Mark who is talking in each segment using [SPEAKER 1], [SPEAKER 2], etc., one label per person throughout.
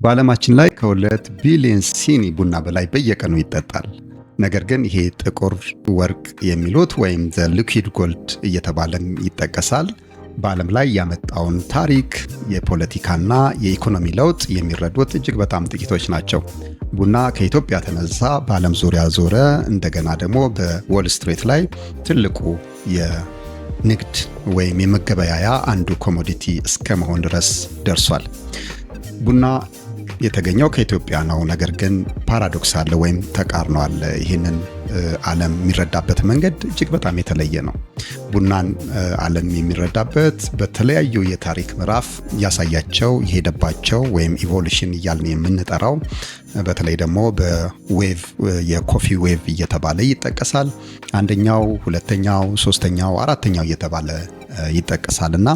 [SPEAKER 1] በዓለማችን ላይ ከ2 ቢሊዮን ሲኒ ቡና በላይ በየቀኑ ይጠጣል። ነገር ግን ይሄ ጥቁር ወርቅ የሚሉት ወይም ዘ ሊኩዊድ ጎልድ እየተባለም ይጠቀሳል። በዓለም ላይ ያመጣውን ታሪክ፣ የፖለቲካና የኢኮኖሚ ለውጥ የሚረዱት እጅግ በጣም ጥቂቶች ናቸው። ቡና ከኢትዮጵያ ተነሳ፣ በዓለም ዙሪያ ዞረ። እንደገና ደግሞ በዎል ስትሪት ላይ ትልቁ የንግድ ወይም የመገበያያ አንዱ ኮሞዲቲ እስከ መሆን ድረስ ደርሷል። ቡና የተገኘው ከኢትዮጵያ ነው። ነገር ግን ፓራዶክስ አለ ወይም ተቃርኖ አለ። ይህንን ዓለም የሚረዳበት መንገድ እጅግ በጣም የተለየ ነው። ቡናን ዓለም የሚረዳበት በተለያዩ የታሪክ ምዕራፍ ያሳያቸው የሄደባቸው ወይም ኢቮሉሽን እያልን የምንጠራው በተለይ ደግሞ በዌቭ የኮፊ ዌቭ እየተባለ ይጠቀሳል። አንደኛው፣ ሁለተኛው፣ ሶስተኛው፣ አራተኛው እየተባለ ይጠቀሳልና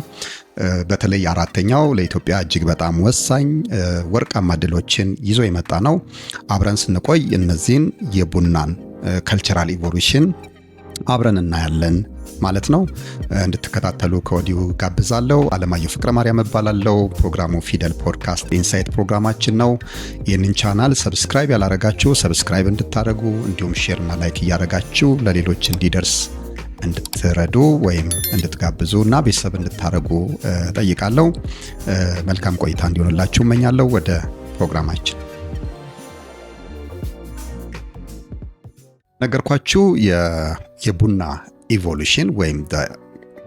[SPEAKER 1] በተለይ አራተኛው ለኢትዮጵያ እጅግ በጣም ወሳኝ ወርቃማ ድሎችን ይዞ የመጣ ነው። አብረን ስንቆይ እነዚህን የቡናን ካልቸራል ኢቮሉሽን አብረን እናያለን ማለት ነው። እንድትከታተሉ ከወዲሁ ጋብዛለሁ። አለማየሁ ፍቅረ ማርያም እባላለሁ። ፕሮግራሙ ፊደል ፖድካስት ኢንሳይት ፕሮግራማችን ነው። ይህንን ቻናል ሰብስክራይብ ያላረጋችሁ ሰብስክራይብ እንድታረጉ እንዲሁም ሼር እና ላይክ እያረጋችሁ ለሌሎች እንዲደርስ እንድትረዱ ወይም እንድትጋብዙ እና ቤተሰብ እንድታረጉ ጠይቃለሁ። መልካም ቆይታ እንዲሆንላችሁ እመኛለሁ። ወደ ፕሮግራማችን ነገርኳችሁ። የቡና ኢቮሉሽን ወይም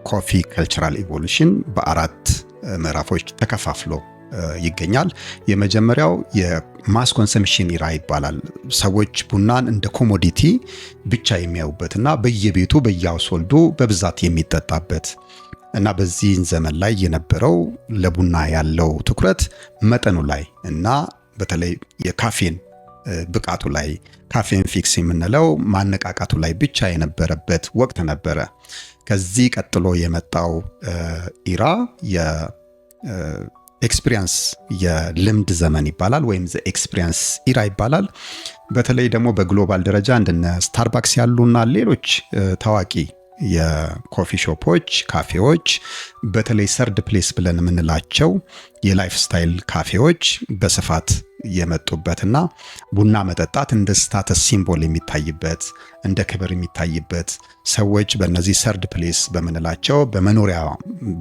[SPEAKER 1] ኮፊ ካልቸራል ኢቮሉሽን በአራት ምዕራፎች ተከፋፍሎ ይገኛል። የመጀመሪያው የማስ ኮንሰምፕሽን ኢራ ይባላል። ሰዎች ቡናን እንደ ኮሞዲቲ ብቻ የሚያዩበትና በየቤቱ በየሃውስሆልዱ በብዛት የሚጠጣበት እና በዚህን ዘመን ላይ የነበረው ለቡና ያለው ትኩረት መጠኑ ላይ እና በተለይ የካፌን ብቃቱ ላይ ካፌን ፊክስ የምንለው ማነቃቃቱ ላይ ብቻ የነበረበት ወቅት ነበረ። ከዚህ ቀጥሎ የመጣው ኢራ ኤክስፒሪየንስ የልምድ ዘመን ይባላል ወይም ዘ ኤክስፒሪየንስ ኢራ ይባላል። በተለይ ደግሞ በግሎባል ደረጃ እንደነ ስታርባክስ ያሉና ሌሎች ታዋቂ የኮፊ ሾፖች፣ ካፌዎች በተለይ ሰርድ ፕሌስ ብለን የምንላቸው የላይፍ ስታይል ካፌዎች በስፋት የመጡበትና ቡና መጠጣት እንደ ስታተስ ሲምቦል የሚታይበት እንደ ክብር የሚታይበት ሰዎች በእነዚህ ሰርድ ፕሌስ በምንላቸው በመኖሪያ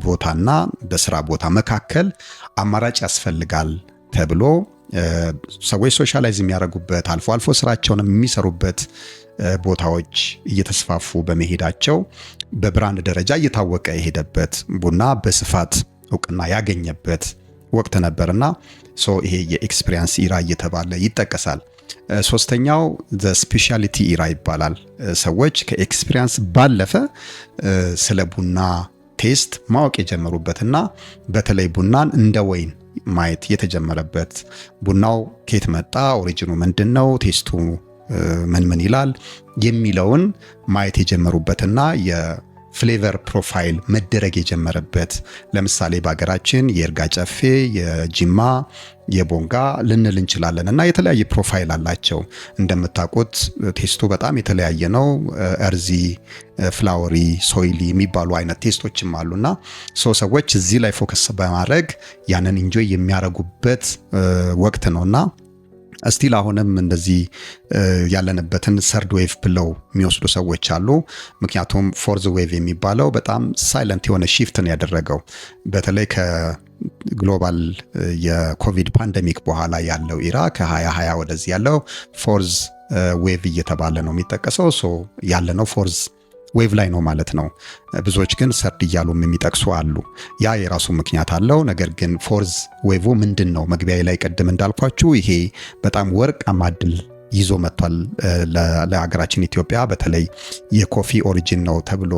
[SPEAKER 1] ቦታና በስራ ቦታ መካከል አማራጭ ያስፈልጋል ተብሎ ሰዎች ሶሻላይዝ የሚያደርጉበት አልፎ አልፎ ስራቸውን የሚሰሩበት ቦታዎች እየተስፋፉ በመሄዳቸው በብራንድ ደረጃ እየታወቀ የሄደበት ቡና በስፋት እውቅና ያገኘበት ወቅት ነበርና ይሄ የኤክስፒሪየንስ ኢራ እየተባለ ይጠቀሳል። ሶስተኛው ዘ ስፔሻሊቲ ኢራ ይባላል። ሰዎች ከኤክስፒሪየንስ ባለፈ ስለ ቡና ቴስት ማወቅ የጀመሩበትና በተለይ ቡናን እንደ ወይን ማየት የተጀመረበት ቡናው ከየት መጣ፣ ኦሪጂኑ ምንድነው፣ ቴስቱ ምን ይላል የሚለውን ማየት የጀመሩበትና የፍሌቨር ፕሮፋይል መደረግ የጀመረበት ለምሳሌ በሀገራችን የእርጋ ጨፌ፣ የጂማ፣ የቦንጋ ልንል እንችላለን እና የተለያየ ፕሮፋይል አላቸው። እንደምታውቁት ቴስቱ በጣም የተለያየ ነው። እርዚ፣ ፍላወሪ፣ ሶይሊ የሚባሉ አይነት ቴስቶችም አሉና ሰዎች እዚህ ላይ ፎከስ በማድረግ ያንን ኢንጆይ የሚያደርጉበት ወቅት ነውና እስቲል አሁንም እንደዚህ ያለንበትን ሰርድ ዌቭ ብለው የሚወስዱ ሰዎች አሉ። ምክንያቱም ፎርዝ ዌቭ የሚባለው በጣም ሳይለንት የሆነ ሺፍትን ያደረገው በተለይ ከግሎባል የኮቪድ ፓንደሚክ በኋላ ያለው ኢራ ከ2020 ወደዚህ ያለው ፎርዝ ዌቭ እየተባለ ነው የሚጠቀሰው። ያለነው ፎርዝ ዌቭ ላይ ነው ማለት ነው። ብዙዎች ግን ሰርድ እያሉም የሚጠቅሱ አሉ። ያ የራሱ ምክንያት አለው። ነገር ግን ፎርዝ ዌቭ ምንድን ነው? መግቢያ ላይ ቀደም እንዳልኳችሁ ይሄ በጣም ወርቃማ ድል ይዞ መጥቷል ለሀገራችን ኢትዮጵያ። በተለይ የኮፊ ኦሪጂን ነው ተብሎ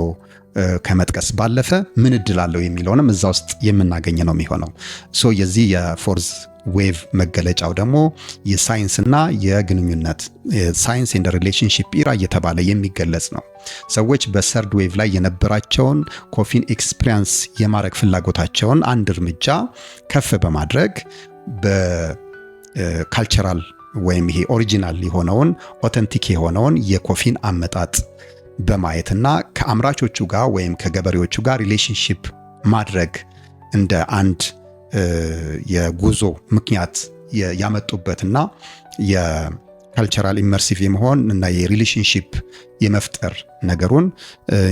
[SPEAKER 1] ከመጥቀስ ባለፈ ምን እድል አለው የሚለውንም እዛ ውስጥ የምናገኝ ነው የሚሆነው። የዚህ የፎርዝ ዌቭ መገለጫው ደግሞ የሳይንስና የግንኙነት ሳይንስ ኤንድ ሪሌሽንሺፕ ኢራ እየተባለ የሚገለጽ ነው። ሰዎች በሰርድ ዌቭ ላይ የነበራቸውን ኮፊን ኤክስፒሪየንስ የማድረግ ፍላጎታቸውን አንድ እርምጃ ከፍ በማድረግ በካልቸራል ወይም ይሄ ኦሪጂናል የሆነውን ኦተንቲክ የሆነውን የኮፊን አመጣጥ በማየትና ከአምራቾቹ ጋር ወይም ከገበሬዎቹ ጋር ሪሌሽንሺፕ ማድረግ እንደ አንድ የጉዞ ምክንያት ያመጡበትና የካልቸራል ኢመርሲቭ የመሆን እና የሪሌሽንሺፕ የመፍጠር ነገሩን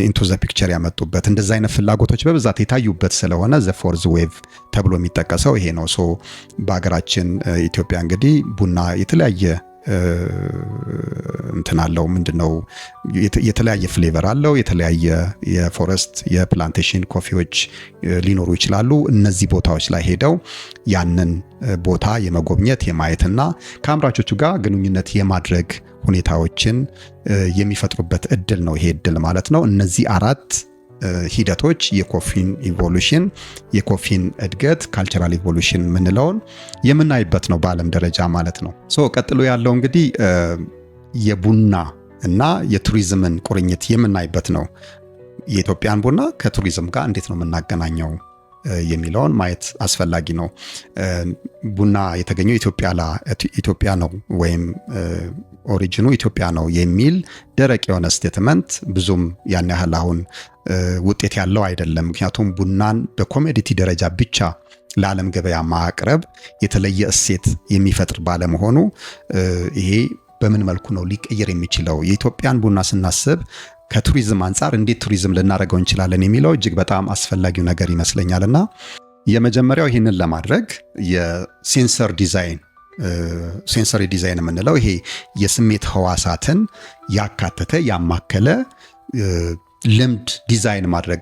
[SPEAKER 1] ኢንቱ ዘ ፒክቸር ያመጡበት እንደዛ አይነት ፍላጎቶች በብዛት የታዩበት ስለሆነ ዘ ፎርዝ ዌቭ ተብሎ የሚጠቀሰው ይሄ ነው። ሶ በሀገራችን ኢትዮጵያ እንግዲህ ቡና የተለያየ እንትን አለው። ምንድነው የተለያየ ፍሌቨር አለው። የተለያየ የፎረስት የፕላንቴሽን ኮፊዎች ሊኖሩ ይችላሉ። እነዚህ ቦታዎች ላይ ሄደው ያንን ቦታ የመጎብኘት የማየትና ከአምራቾቹ ጋር ግንኙነት የማድረግ ሁኔታዎችን የሚፈጥሩበት እድል ነው ይሄ እድል ማለት ነው። እነዚህ አራት ሂደቶች የኮፊን ኢቮሉሽን፣ የኮፊን እድገት፣ ካልቸራል ኢቮሉሽን የምንለውን የምናይበት ነው በዓለም ደረጃ ማለት ነው። ሶ ቀጥሎ ያለው እንግዲህ የቡና እና የቱሪዝምን ቁርኝት የምናይበት ነው። የኢትዮጵያን ቡና ከቱሪዝም ጋር እንዴት ነው የምናገናኘው የሚለውን ማየት አስፈላጊ ነው። ቡና የተገኘው ኢትዮጵያ ነው ወይም ኦሪጂኑ ኢትዮጵያ ነው የሚል ደረቅ የሆነ ስቴትመንት ብዙም ያን ያህል አሁን ውጤት ያለው አይደለም። ምክንያቱም ቡናን በኮሞዲቲ ደረጃ ብቻ ለዓለም ገበያ ማቅረብ የተለየ እሴት የሚፈጥር ባለመሆኑ ይሄ በምን መልኩ ነው ሊቀየር የሚችለው? የኢትዮጵያን ቡና ስናስብ ከቱሪዝም አንጻር እንዴት ቱሪዝም ልናደርገው እንችላለን የሚለው እጅግ በጣም አስፈላጊው ነገር ይመስለኛልና የመጀመሪያው ይህንን ለማድረግ የሴንሰር ዲዛይን ሴንሰሪ ዲዛይን የምንለው ይሄ የስሜት ህዋሳትን ያካተተ ያማከለ ልምድ ዲዛይን ማድረግ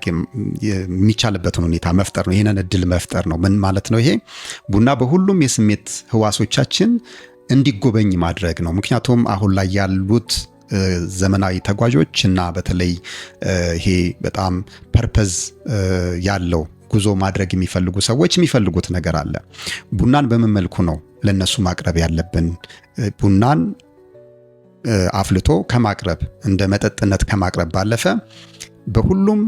[SPEAKER 1] የሚቻልበትን ሁኔታ መፍጠር ነው። ይህንን እድል መፍጠር ነው። ምን ማለት ነው? ይሄ ቡና በሁሉም የስሜት ህዋሶቻችን እንዲጎበኝ ማድረግ ነው። ምክንያቱም አሁን ላይ ያሉት ዘመናዊ ተጓዦች እና በተለይ ይሄ በጣም ፐርፐዝ ያለው ጉዞ ማድረግ የሚፈልጉ ሰዎች የሚፈልጉት ነገር አለ። ቡናን በምን መልኩ ነው ለነሱ ማቅረብ ያለብን? ቡናን አፍልቶ ከማቅረብ እንደ መጠጥነት ከማቅረብ ባለፈ በሁሉም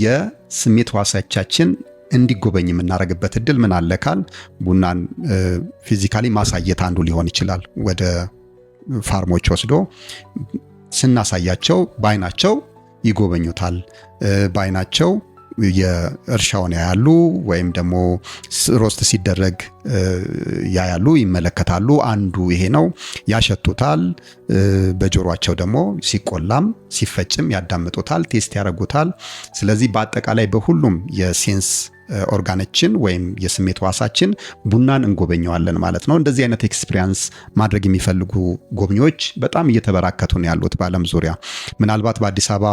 [SPEAKER 1] የስሜት ህዋሳችን እንዲጎበኝ የምናደርግበት እድል ምን አለ ካል ቡናን ፊዚካሊ ማሳየት አንዱ ሊሆን ይችላል። ወደ ፋርሞች ወስዶ ስናሳያቸው በአይናቸው ይጎበኙታል። በአይናቸው የእርሻውን ያያሉ፣ ወይም ደግሞ ሮስት ሲደረግ ያያሉ፣ ይመለከታሉ። አንዱ ይሄ ነው። ያሸቱታል። በጆሮአቸው ደግሞ ሲቆላም ሲፈጭም ያዳምጡታል፣ ቴስት ያደርጉታል። ስለዚህ በአጠቃላይ በሁሉም የሴንስ ኦርጋኖችን ወይም የስሜት ዋሳችን ቡናን እንጎበኘዋለን ማለት ነው። እንደዚህ አይነት ኤክስፒሪየንስ ማድረግ የሚፈልጉ ጎብኚዎች በጣም እየተበራከቱ ነው ያሉት በዓለም ዙሪያ። ምናልባት በአዲስ አበባ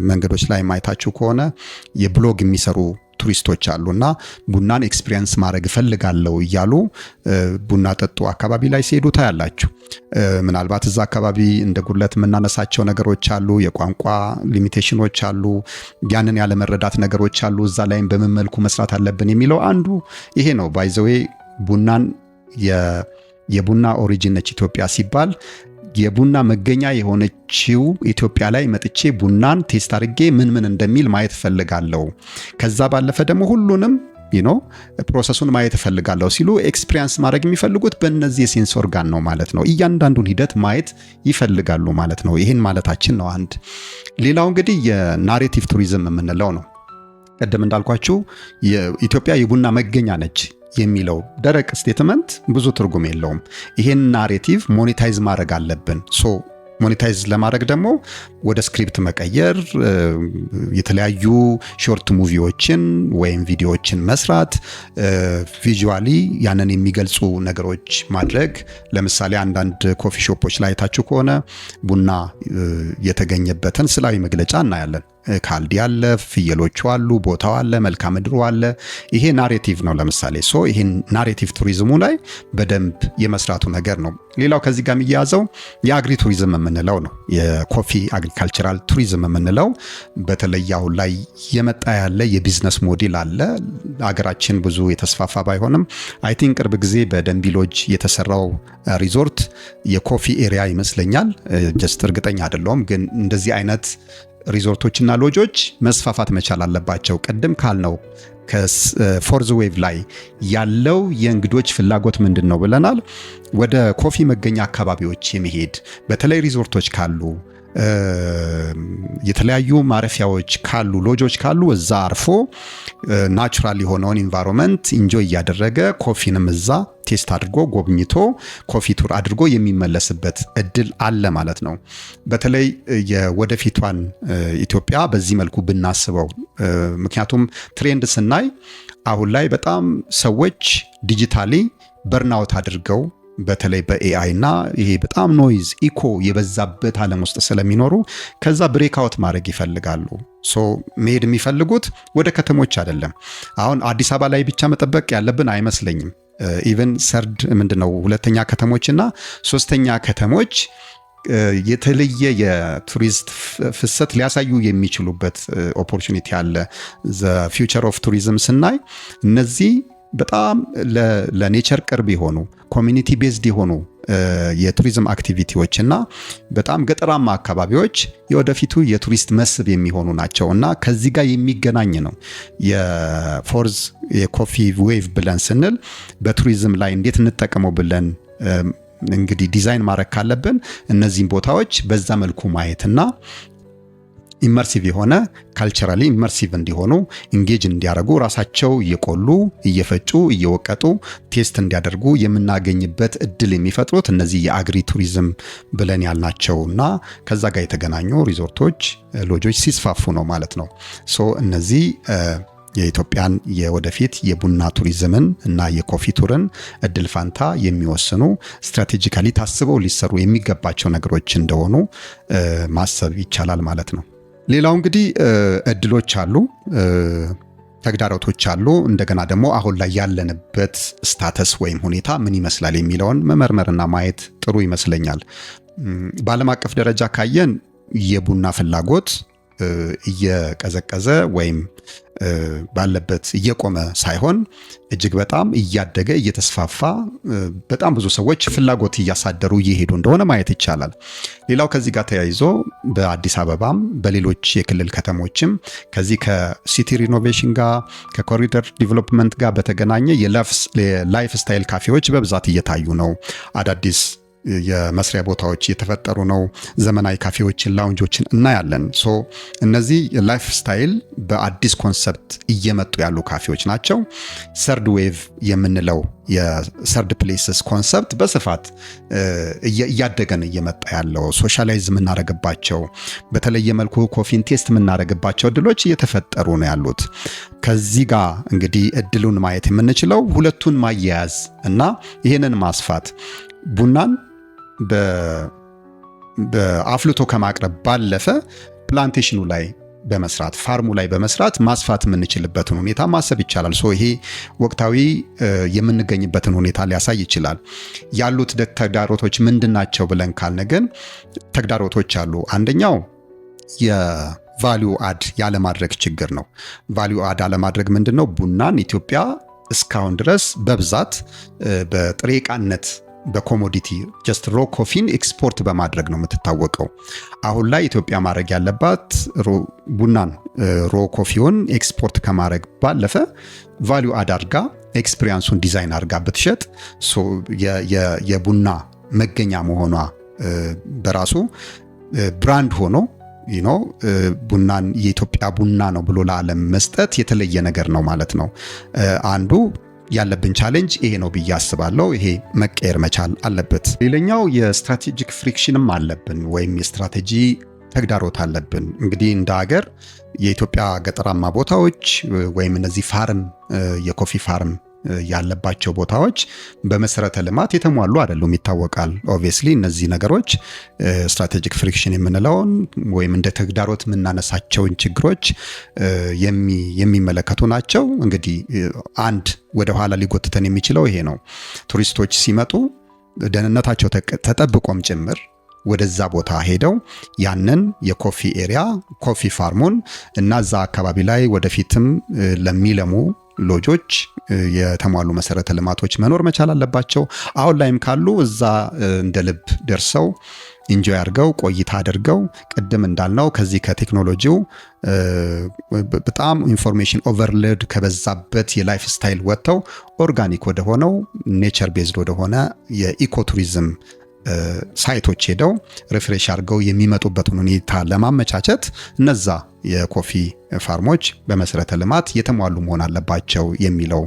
[SPEAKER 1] መንገዶች ላይ ማየታችሁ ከሆነ የብሎግ የሚሰሩ ቱሪስቶች አሉና ቡናን ኤክስፒሪየንስ ማድረግ እፈልጋለሁ እያሉ ቡና ጠጡ አካባቢ ላይ ሲሄዱ ታያላችሁ። ምናልባት እዛ አካባቢ እንደ ጉድለት የምናነሳቸው ነገሮች አሉ፣ የቋንቋ ሊሚቴሽኖች አሉ፣ ያንን ያለመረዳት ነገሮች አሉ። እዛ ላይም በምን መልኩ መስራት አለብን የሚለው አንዱ ይሄ ነው። ባይ ዘ ዌይ ቡናን የቡና ኦሪጂን ነች ኢትዮጵያ ሲባል የቡና መገኛ የሆነችው ኢትዮጵያ ላይ መጥቼ ቡናን ቴስት አድርጌ ምን እንደሚል ማየት ፈልጋለሁ። ከዛ ባለፈ ደግሞ ሁሉንም ፕሮሰሱን ማየት ፈልጋለሁ ሲሉ ኤክስፒሪየንስ ማድረግ የሚፈልጉት በእነዚህ የሴንስ ኦርጋን ነው ማለት ነው። እያንዳንዱን ሂደት ማየት ይፈልጋሉ ማለት ነው። ይህን ማለታችን ነው አንድ። ሌላው እንግዲህ የናሬቲቭ ቱሪዝም የምንለው ነው። ቀደም እንዳልኳችሁ የኢትዮጵያ የቡና መገኛ ነች የሚለው ደረቅ ስቴትመንት ብዙ ትርጉም የለውም። ይሄን ናሬቲቭ ሞኔታይዝ ማድረግ አለብን። ሞኔታይዝ ለማድረግ ደግሞ ወደ ስክሪፕት መቀየር፣ የተለያዩ ሾርት ሙቪዎችን ወይም ቪዲዮዎችን መስራት፣ ቪዥዋሊ ያንን የሚገልጹ ነገሮች ማድረግ። ለምሳሌ አንዳንድ ኮፊ ሾፖች ላይ ታችሁ ከሆነ ቡና የተገኘበትን ስዕላዊ መግለጫ እናያለን። ካልዲ አለ፣ ፍየሎቹ አሉ፣ ቦታው አለ፣ መልክዓ ምድሩ አለ። ይሄ ናሬቲቭ ነው ለምሳሌ። ይሄን ናሬቲቭ ቱሪዝሙ ላይ በደንብ የመስራቱ ነገር ነው። ሌላው ከዚህ ጋር የሚያያዘው የአግሪ ቱሪዝም የምንለው ነው። የኮፊ አግሪካልቸራል ቱሪዝም የምንለው በተለይ አሁን ላይ የመጣ ያለ የቢዝነስ ሞዴል አለ። አገራችን ብዙ የተስፋፋ ባይሆንም አይ ቲንክ ቅርብ ጊዜ በደንቢ ሎጅ የተሰራው ሪዞርት የኮፊ ኤሪያ ይመስለኛል። ጀስት እርግጠኛ አይደለሁም፣ ግን እንደዚህ አይነት ሪዞርቶችና ሎጆች መስፋፋት መቻል አለባቸው። ቅድም ካልነው ከፎርዝ ዌቭ ላይ ያለው የእንግዶች ፍላጎት ምንድን ነው ብለናል። ወደ ኮፊ መገኛ አካባቢዎች የመሄድ በተለይ ሪዞርቶች ካሉ የተለያዩ ማረፊያዎች ካሉ ሎጆች ካሉ እዛ አርፎ ናቹራል የሆነውን ኢንቫይሮንመንት ኢንጆይ እያደረገ ኮፊንም እዛ ቴስት አድርጎ ጎብኝቶ ኮፊ ቱር አድርጎ የሚመለስበት እድል አለ ማለት ነው። በተለይ የወደፊቷን ኢትዮጵያ በዚህ መልኩ ብናስበው፣ ምክንያቱም ትሬንድ ስናይ አሁን ላይ በጣም ሰዎች ዲጂታሊ በርናውት አድርገው በተለይ በኤአይ እና ይሄ በጣም ኖይዝ ኢኮ የበዛበት ዓለም ውስጥ ስለሚኖሩ ከዛ ብሬክአውት ማድረግ ይፈልጋሉ። መሄድ የሚፈልጉት ወደ ከተሞች አይደለም። አሁን አዲስ አበባ ላይ ብቻ መጠበቅ ያለብን አይመስለኝም። ኢቨን ሰርድ ምንድነው ሁለተኛ ከተሞችና ሶስተኛ ከተሞች የተለየ የቱሪስት ፍሰት ሊያሳዩ የሚችሉበት ኦፖርቹኒቲ አለ። ዘ ፊውቸር ኦፍ ቱሪዝም ስናይ እነዚህ በጣም ለኔቸር ቅርብ የሆኑ ኮሚኒቲ ቤዝድ የሆኑ የቱሪዝም አክቲቪቲዎች እና በጣም ገጠራማ አካባቢዎች የወደፊቱ የቱሪስት መስህብ የሚሆኑ ናቸው እና ከዚህ ጋር የሚገናኝ ነው። የፎርዝ የኮፊ ዌቭ ብለን ስንል በቱሪዝም ላይ እንዴት እንጠቀመው ብለን እንግዲህ ዲዛይን ማድረግ ካለብን እነዚህን ቦታዎች በዛ መልኩ ማየትና ኢመርሲቭ የሆነ ካልቸራሊ ኢመርሲቭ እንዲሆኑ ኢንጌጅ እንዲያደርጉ ራሳቸው እየቆሉ እየፈጩ እየወቀጡ ቴስት እንዲያደርጉ የምናገኝበት እድል የሚፈጥሩት እነዚህ የአግሪ ቱሪዝም ብለን ያልናቸውና ከዛ ጋር የተገናኙ ሪዞርቶች፣ ሎጆች ሲስፋፉ ነው ማለት ነው። እነዚህ የኢትዮጵያን የወደፊት የቡና ቱሪዝምን እና የኮፊ ቱርን እድል ፋንታ የሚወስኑ ስትራቴጂካሊ ታስበው ሊሰሩ የሚገባቸው ነገሮች እንደሆኑ ማሰብ ይቻላል ማለት ነው። ሌላው እንግዲህ እድሎች አሉ፣ ተግዳሮቶች አሉ። እንደገና ደግሞ አሁን ላይ ያለንበት ስታተስ ወይም ሁኔታ ምን ይመስላል የሚለውን መመርመርና ማየት ጥሩ ይመስለኛል። በዓለም አቀፍ ደረጃ ካየን የቡና ፍላጎት እየቀዘቀዘ ወይም ባለበት እየቆመ ሳይሆን እጅግ በጣም እያደገ እየተስፋፋ በጣም ብዙ ሰዎች ፍላጎት እያሳደሩ እየሄዱ እንደሆነ ማየት ይቻላል። ሌላው ከዚህ ጋር ተያይዞ በአዲስ አበባም በሌሎች የክልል ከተሞችም ከዚህ ከሲቲ ሪኖቬሽን ጋር ከኮሪደር ዲቨሎፕመንት ጋር በተገናኘ የላይፍ ስታይል ካፌዎች በብዛት እየታዩ ነው። አዳዲስ የመስሪያ ቦታዎች እየተፈጠሩ ነው። ዘመናዊ ካፌዎችን፣ ላውንጆችን እናያለን። እነዚህ የላይፍ ስታይል በአዲስ ኮንሰፕት እየመጡ ያሉ ካፌዎች ናቸው። ሰርድ ዌቭ የምንለው የሰርድ ፕሌስስ ኮንሰፕት በስፋት እያደገን እየመጣ ያለው ሶሻላይዝ የምናደርግባቸው በተለየ መልኩ ኮፊን ቴስት የምናደርግባቸው እድሎች እየተፈጠሩ ነው ያሉት። ከዚህ ጋር እንግዲህ እድሉን ማየት የምንችለው ሁለቱን ማያያዝ እና ይህንን ማስፋት ቡናን በአፍልቶ ከማቅረብ ባለፈ ፕላንቴሽኑ ላይ በመስራት ፋርሙ ላይ በመስራት ማስፋት የምንችልበትን ሁኔታ ማሰብ ይቻላል። ይሄ ወቅታዊ የምንገኝበትን ሁኔታ ሊያሳይ ይችላል። ያሉት ተግዳሮቶች ምንድናቸው ብለን ካልነ ግን ተግዳሮቶች አሉ። አንደኛው የቫልዩ አድ ያለማድረግ ችግር ነው። ቫልዩ አድ አለማድረግ ምንድነው? ቡናን ኢትዮጵያ እስካሁን ድረስ በብዛት በጥሬ ዕቃነት በኮሞዲቲ ጀስት ሮ ኮፊን ኤክስፖርት በማድረግ ነው የምትታወቀው። አሁን ላይ ኢትዮጵያ ማድረግ ያለባት ቡናን ሮ ኮፊውን ኤክስፖርት ከማድረግ ባለፈ ቫልዩ አድ አድርጋ ኤክስፒሪየንሱን ዲዛይን አድርጋ ብትሸጥ የቡና መገኛ መሆኗ በራሱ ብራንድ ሆኖ ቡናን የኢትዮጵያ ቡና ነው ብሎ ለዓለም መስጠት የተለየ ነገር ነው ማለት ነው። አንዱ ያለብን ቻሌንጅ ይሄ ነው ብዬ አስባለሁ። ይሄ መቀየር መቻል አለበት። ሌላኛው የስትራቴጂክ ፍሪክሽንም አለብን ወይም የስትራቴጂ ተግዳሮት አለብን። እንግዲህ እንደ ሀገር የኢትዮጵያ ገጠራማ ቦታዎች ወይም እነዚህ ፋርም የኮፊ ፋርም ያለባቸው ቦታዎች በመሰረተ ልማት የተሟሉ አይደሉም፣ ይታወቃል። ኦብቪየስሊ እነዚህ ነገሮች ስትራቴጂክ ፍሪክሽን የምንለውን ወይም እንደ ተግዳሮት የምናነሳቸውን ችግሮች የሚመለከቱ ናቸው። እንግዲህ አንድ ወደ ኋላ ሊጎትተን የሚችለው ይሄ ነው። ቱሪስቶች ሲመጡ ደህንነታቸው ተጠብቆም ጭምር ወደዛ ቦታ ሄደው ያንን የኮፊ ኤሪያ ኮፊ ፋርሙን እና እዛ አካባቢ ላይ ወደፊትም ለሚለሙ ሎጆች የተሟሉ መሰረተ ልማቶች መኖር መቻል አለባቸው። አሁን ላይም ካሉ እዛ እንደ ልብ ደርሰው ኢንጆይ አድርገው ቆይታ አድርገው ቅድም እንዳልነው ከዚህ ከቴክኖሎጂው በጣም ኢንፎርሜሽን ኦቨርሎድ ከበዛበት የላይፍ ስታይል ወጥተው ኦርጋኒክ ወደ ሆነው ኔቸር ቤዝድ ወደ ሆነ የኢኮቱሪዝም ሳይቶች ሄደው ሪፍሬሽ አድርገው የሚመጡበትን ሁኔታ ለማመቻቸት እነዛ የኮፊ ፋርሞች በመሰረተ ልማት የተሟሉ መሆን አለባቸው የሚለው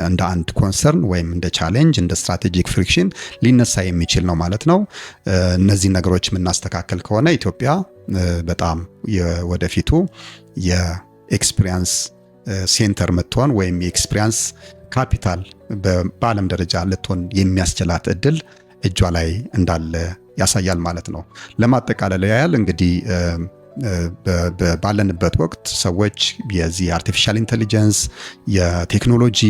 [SPEAKER 1] እንደ አንድ ኮንሰርን ወይም እንደ ቻሌንጅ እንደ ስትራቴጂክ ፍሪክሽን ሊነሳ የሚችል ነው ማለት ነው። እነዚህ ነገሮች የምናስተካከል ከሆነ ኢትዮጵያ በጣም ወደፊቱ የኤክስፒሪየንስ ሴንተር ምትሆን ወይም የኤክስፒሪየንስ ካፒታል በዓለም ደረጃ ልትሆን የሚያስችላት እድል እጇ ላይ እንዳለ ያሳያል ማለት ነው። ለማጠቃለል ያህል እንግዲህ ባለንበት ወቅት ሰዎች የዚህ አርቲፊሻል ኢንቴሊጀንስ የቴክኖሎጂ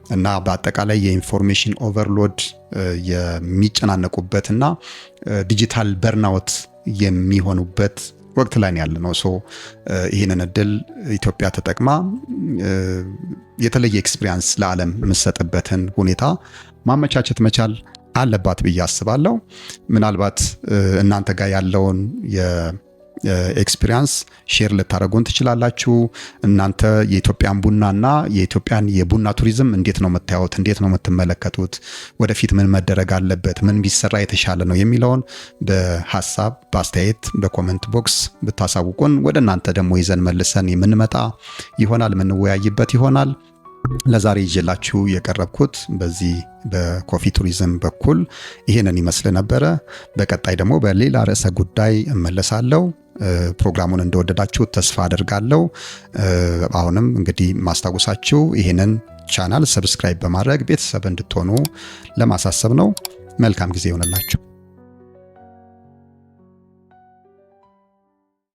[SPEAKER 1] እና በአጠቃላይ የኢንፎርሜሽን ኦቨርሎድ የሚጨናነቁበትና ዲጂታል በርናውት የሚሆኑበት ወቅት ላይ ያለ ነው። ይህንን እድል ኢትዮጵያ ተጠቅማ የተለየ ኤክስፒሪየንስ ለዓለም የምትሰጥበትን ሁኔታ ማመቻቸት መቻል አለባት ብዬ አስባለሁ። ምናልባት እናንተ ጋር ያለውን የኤክስፒሪየንስ ሼር ልታደርጉን ትችላላችሁ። እናንተ የኢትዮጵያን ቡናና የኢትዮጵያን የቡና ቱሪዝም እንዴት ነው የምታዩት? እንዴት ነው የምትመለከቱት? ወደፊት ምን መደረግ አለበት? ምን ቢሰራ የተሻለ ነው የሚለውን በሐሳብ በአስተያየት በኮሜንት ቦክስ ብታሳውቁን ወደ እናንተ ደግሞ ይዘን መልሰን የምንመጣ ይሆናል፣ የምንወያይበት ይሆናል። ለዛሬ ይዤላችሁ የቀረብኩት በዚህ በኮፊ ቱሪዝም በኩል ይሄንን ይመስል ነበረ። በቀጣይ ደግሞ በሌላ ርዕሰ ጉዳይ እመለሳለሁ። ፕሮግራሙን እንደወደዳችሁ ተስፋ አደርጋለሁ። አሁንም እንግዲህ ማስታወሳችሁ ይሄንን ቻናል ሰብስክራይብ በማድረግ ቤተሰብ እንድትሆኑ ለማሳሰብ ነው። መልካም ጊዜ ይሆንላችሁ።